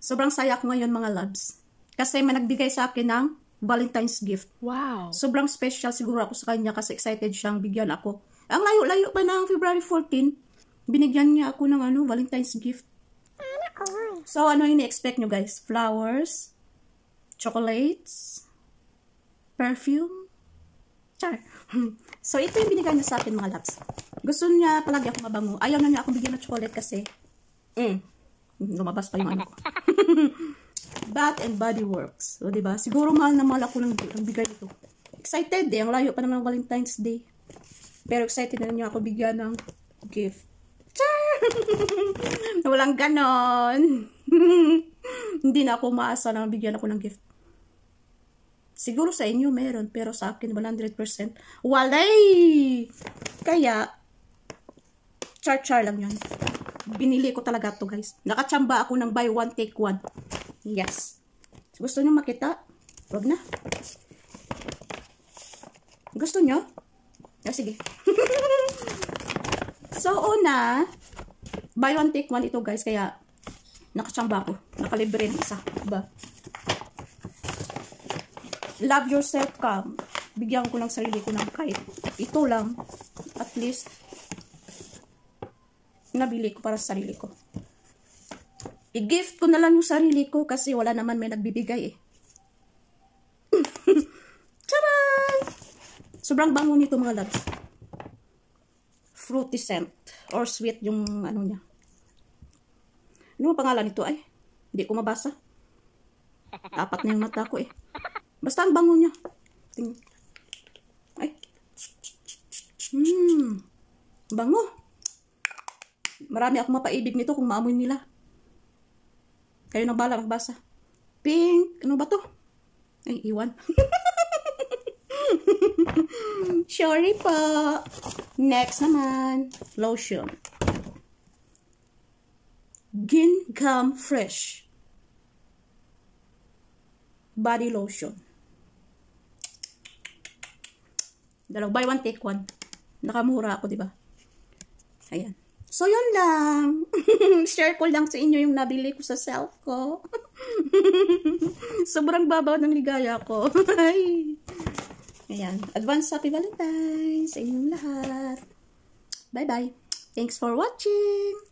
Sobrang saya ko ngayon mga loves. Kasi may nagbigay sa akin ng Valentine's gift. Wow. Sobrang special siguro ako sa kanya kasi excited siyang bigyan ako. Ang layo-layo pa ng February 14, binigyan niya ako ng Valentine's gift. So, ano yung ini-expect nyo guys? Flowers, chocolates, perfume, char. So, ito yung binigay niya sa akin mga loves. Gusto niya palagi ako mabango. Ayaw na niya akong bigyan ng chocolate kasi lumabas pa yung ano ko. Bath and Body Works. So, diba? Siguro mahal na mahal ako ng bigay ito. Excited eh. Ang layo pa naman ng Valentine's Day. Pero excited na niya ako bigyan ng gift. Char! Walang ganon. Hindi na ako maasa na bigyan ako ng gift. Siguro sa inyo meron, pero sa akin 100%. Walay! Kaya, char-char lang yun. Binili ko talaga to guys. Nakachamba ako ng buy one take one. Yes. Gusto nyo makita? Wag na. Gusto nyo? Sige. So, una, buy one take one ito guys. Kaya, nakachamba ako. Nakalibre ng isa. Diba? Love yourself ka. Bigyan ko ng sarili ko ng kahit ito lang. At least, nabili ko para sa sarili ko. I-gift ko na lang yung sarili ko kasi wala naman may nagbibigay eh. Charan! Sobrang bango nito mga loves. Fruity scent or sweet yung ano niya. Ano ang pangalan nito ay? Hindi ko mabasa. Apat na yung mata ko eh. Basta ang bango niya. Tingnan. Ay. Bango. Marami akong mapaibig nito kung maamoy nila. Kayo nang bala magbasa. Pink. Ano ba to? Ay, iwan. Sorry po. Next naman. Lotion. Gingham Fresh. Body lotion. Buy one take one. Nakamura ako, diba? Ayan. So, yun lang. Share ko lang sa inyo yung nabili ko sa self ko. Sobrang babaw ng ligaya ko. Ayan. Advance Happy Valentine's sa inyong lahat. Bye-bye. Thanks for watching.